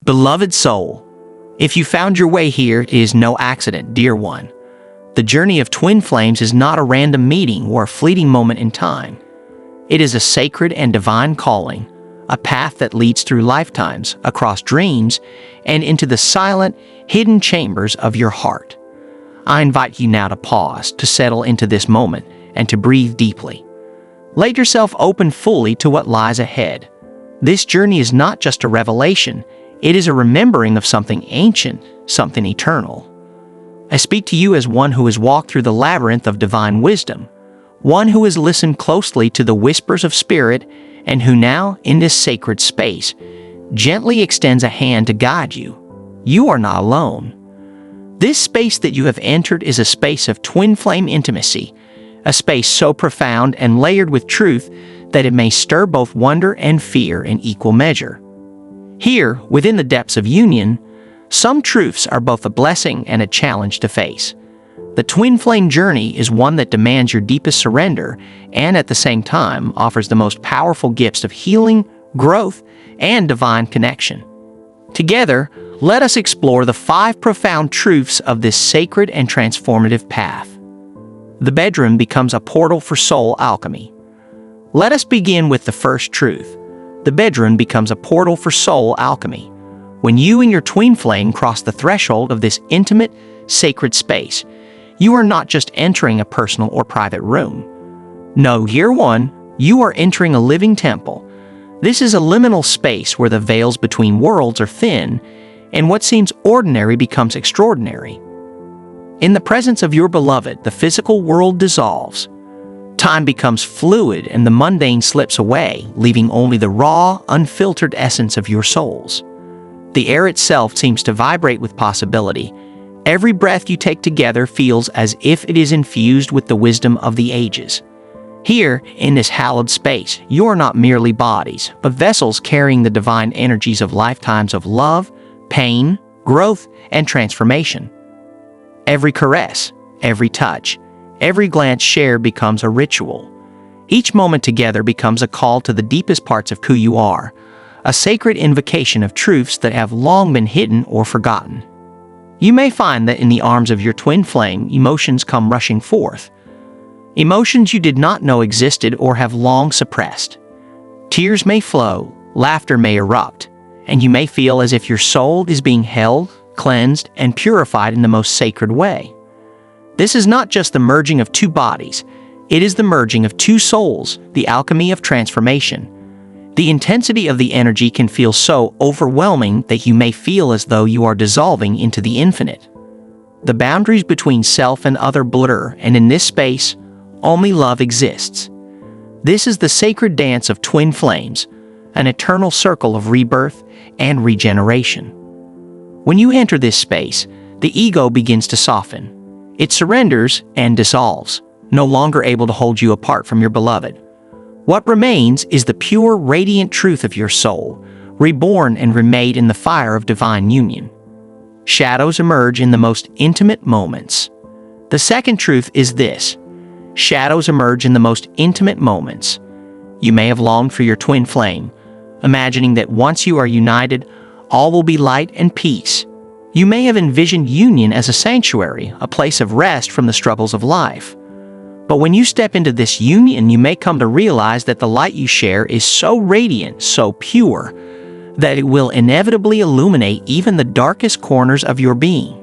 Beloved soul, if you found your way here, it is no accident, dear one. The journey of twin flames is not a random meeting or a fleeting moment in time. It is a sacred and divine calling, a path that leads through lifetimes, across dreams, and into the silent, hidden chambers of your heart. I invite you now to pause, to settle into this moment, and to breathe deeply. Let yourself open fully to what lies ahead. This journey is not just a revelation, it is a remembering of something ancient, something eternal. I speak to you as one who has walked through the labyrinth of divine wisdom, one who has listened closely to the whispers of spirit, and who now, in this sacred space, gently extends a hand to guide you. You are not alone. This space that you have entered is a space of twin flame intimacy, a space so profound and layered with truth that it may stir both wonder and fear in equal measure. Here, within the depths of union, some truths are both a blessing and a challenge to face. The twin flame journey is one that demands your deepest surrender and at the same time offers the most powerful gifts of healing, growth, and divine connection. Together, let us explore the 5 profound truths of this sacred and transformative path. The bedroom becomes a portal for soul alchemy. Let us begin with the first truth. The bedroom becomes a portal for soul alchemy. When you and your twin flame cross the threshold of this intimate, sacred space, you are not just entering a personal or private room. No, dear one, you are entering a living temple. This is a liminal space where the veils between worlds are thin, and what seems ordinary becomes extraordinary. In the presence of your beloved, the physical world dissolves. Time becomes fluid and the mundane slips away, leaving only the raw, unfiltered essence of your souls. The air itself seems to vibrate with possibility. Every breath you take together feels as if it is infused with the wisdom of the ages. Here, in this hallowed space, you are not merely bodies, but vessels carrying the divine energies of lifetimes of love, pain, growth, and transformation. Every caress, every touch, every glance shared becomes a ritual. Each moment together becomes a call to the deepest parts of who you are, a sacred invocation of truths that have long been hidden or forgotten. You may find that in the arms of your twin flame, emotions come rushing forth. Emotions you did not know existed or have long suppressed. Tears may flow, laughter may erupt, and you may feel as if your soul is being held, cleansed, and purified in the most sacred way. This is not just the merging of 2 bodies, it is the merging of 2 souls, the alchemy of transformation. The intensity of the energy can feel so overwhelming that you may feel as though you are dissolving into the infinite. The boundaries between self and other blur, and in this space, only love exists. This is the sacred dance of twin flames, an eternal circle of rebirth and regeneration. When you enter this space, the ego begins to soften. It surrenders and dissolves, no longer able to hold you apart from your beloved. What remains is the pure, radiant truth of your soul, reborn and remade in the fire of divine union. Shadows emerge in the most intimate moments. The second truth is this: shadows emerge in the most intimate moments. You may have longed for your twin flame, imagining that once you are united, all will be light and peace. You may have envisioned union as a sanctuary, a place of rest from the struggles of life. But when you step into this union, you may come to realize that the light you share is so radiant, so pure, that it will inevitably illuminate even the darkest corners of your being.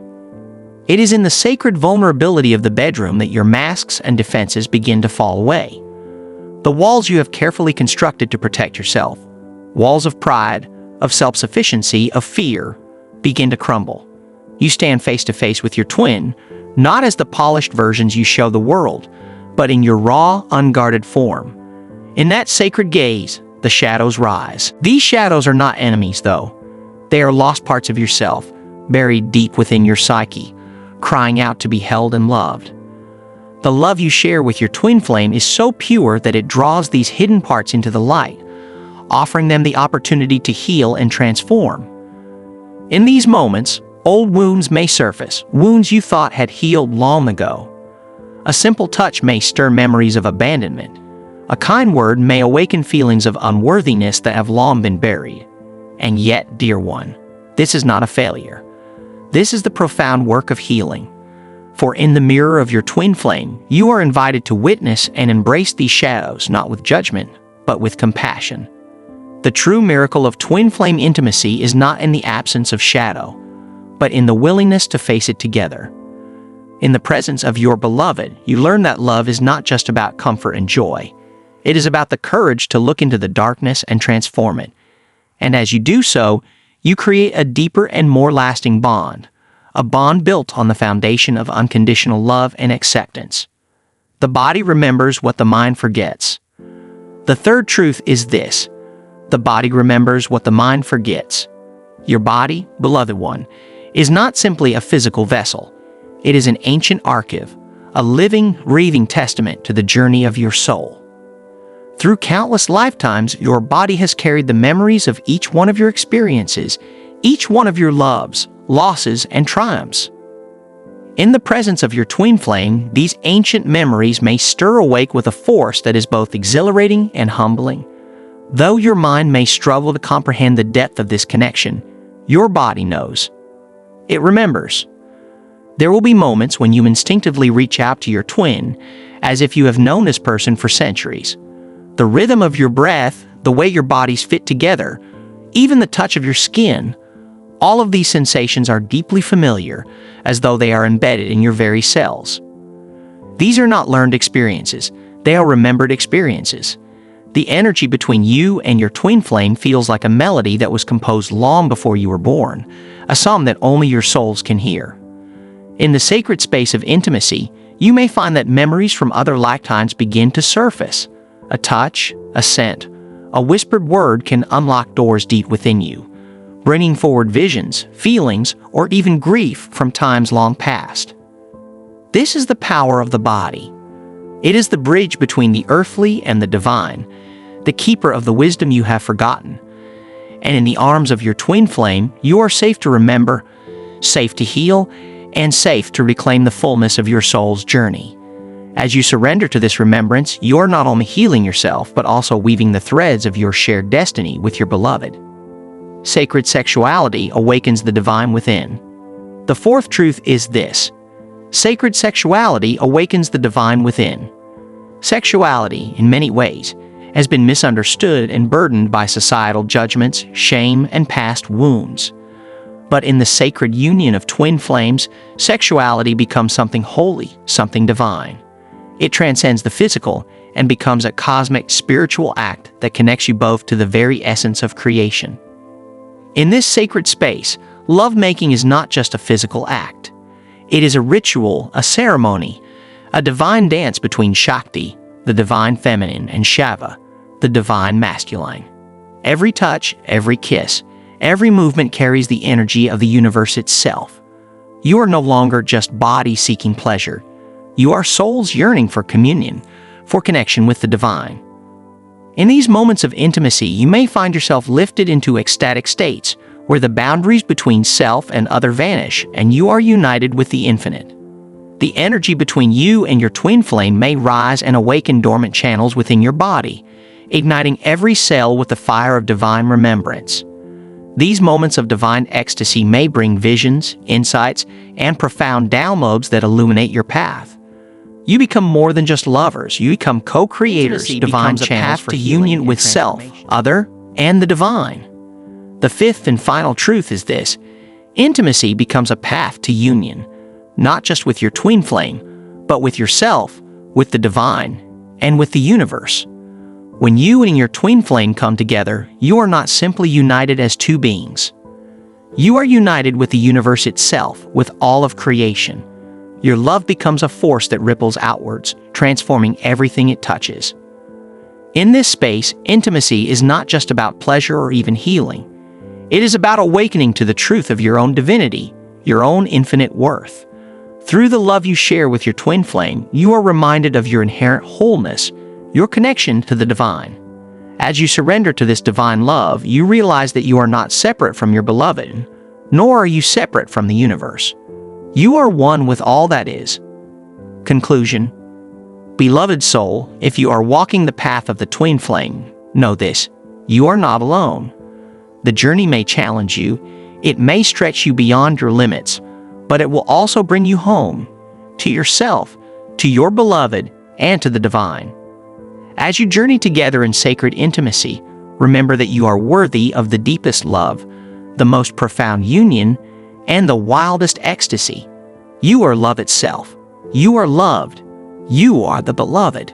It is in the sacred vulnerability of the bedroom that your masks and defenses begin to fall away. The walls you have carefully constructed to protect yourself, walls of pride, of self-sufficiency, of fear, begin to crumble. You stand face to face with your twin, not as the polished versions you show the world, but in your raw, unguarded form. In that sacred gaze, the shadows rise. These shadows are not enemies, though. They are lost parts of yourself, buried deep within your psyche, crying out to be held and loved. The love you share with your twin flame is so pure that it draws these hidden parts into the light, offering them the opportunity to heal and transform. In these moments, old wounds may surface, wounds you thought had healed long ago. A simple touch may stir memories of abandonment. A kind word may awaken feelings of unworthiness that have long been buried. And yet, dear one, This is not a failure. This is the profound work of healing. For in the mirror of your twin flame, you are invited to witness and embrace these shadows not with judgment, but with compassion. The true miracle of twin flame intimacy is not in the absence of shadow, but in the willingness to face it together. In the presence of your beloved, you learn that love is not just about comfort and joy. It is about the courage to look into the darkness and transform it. And as you do so, you create a deeper and more lasting bond, a bond built on the foundation of unconditional love and acceptance. The body remembers what the mind forgets. The third truth is this: the body remembers what the mind forgets. Your body, beloved one, is not simply a physical vessel. It is an ancient archive, a living, breathing testament to the journey of your soul. Through countless lifetimes, your body has carried the memories of each one of your experiences, each one of your loves, losses, and triumphs. In the presence of your twin flame, these ancient memories may stir awake with a force that is both exhilarating and humbling. Though your mind may struggle to comprehend the depth of this connection, your body knows. It remembers. There will be moments when you instinctively reach out to your twin, as if you have known this person for centuries. The rhythm of your breath, the way your bodies fit together, even the touch of your skin, all of these sensations are deeply familiar, as though they are embedded in your very cells. These are not learned experiences, they are remembered experiences. The energy between you and your twin flame feels like a melody that was composed long before you were born, a song that only your souls can hear. In the sacred space of intimacy, you may find that memories from other lifetimes begin to surface. A touch, a scent, a whispered word can unlock doors deep within you, bringing forward visions, feelings, or even grief from times long past. This is the power of the body. It is the bridge between the earthly and the divine, the keeper of the wisdom you have forgotten. And in the arms of your twin flame, you are safe to remember, safe to heal, and safe to reclaim the fullness of your soul's journey. As you surrender to this remembrance, you are not only healing yourself, but also weaving the threads of your shared destiny with your beloved. Sacred sexuality awakens the divine within. The fourth truth is this: sacred sexuality awakens the divine within. Sexuality, in many ways, has been misunderstood and burdened by societal judgments, shame, and past wounds. But in the sacred union of twin flames, sexuality becomes something holy, something divine. It transcends the physical and becomes a cosmic spiritual act that connects you both to the very essence of creation. In this sacred space, lovemaking is not just a physical act. It is a ritual, a ceremony, a divine dance between Shakti, the divine feminine, and Shiva, the divine masculine. Every touch, every kiss, every movement carries the energy of the universe itself. You are no longer just body seeking pleasure. You are souls yearning for communion, for connection with the divine. In these moments of intimacy, you may find yourself lifted into ecstatic states where the boundaries between self and other vanish and you are united with the infinite. The energy between you and your twin flame may rise and awaken dormant channels within your body, igniting every cell with the fire of divine remembrance. These moments of divine ecstasy may bring visions, insights, and profound downloads that illuminate your path. You become more than just lovers. You become co-creators, divine channels for union with self, other, and the divine. The fifth and final truth is this: intimacy becomes a path to union, not just with your twin flame, but with yourself, with the divine, and with the universe. When you and your twin flame come together, you are not simply united as two beings. You are united with the universe itself, with all of creation. Your love becomes a force that ripples outwards, transforming everything it touches. In this space, intimacy is not just about pleasure or even healing. It is about awakening to the truth of your own divinity, your own infinite worth. Through the love you share with your twin flame, you are reminded of your inherent wholeness, your connection to the divine. As you surrender to this divine love, you realize that you are not separate from your beloved, nor are you separate from the universe. You are one with all that is. Conclusion. Beloved soul, if you are walking the path of the twin flame, know this: you are not alone. The journey may challenge you, It may stretch you beyond your limits, but it will also bring you home, to yourself, to your beloved, and to the divine. As you journey together in sacred intimacy, remember that you are worthy of the deepest love, the most profound union, and the wildest ecstasy. You are love itself. You are loved. You are the beloved.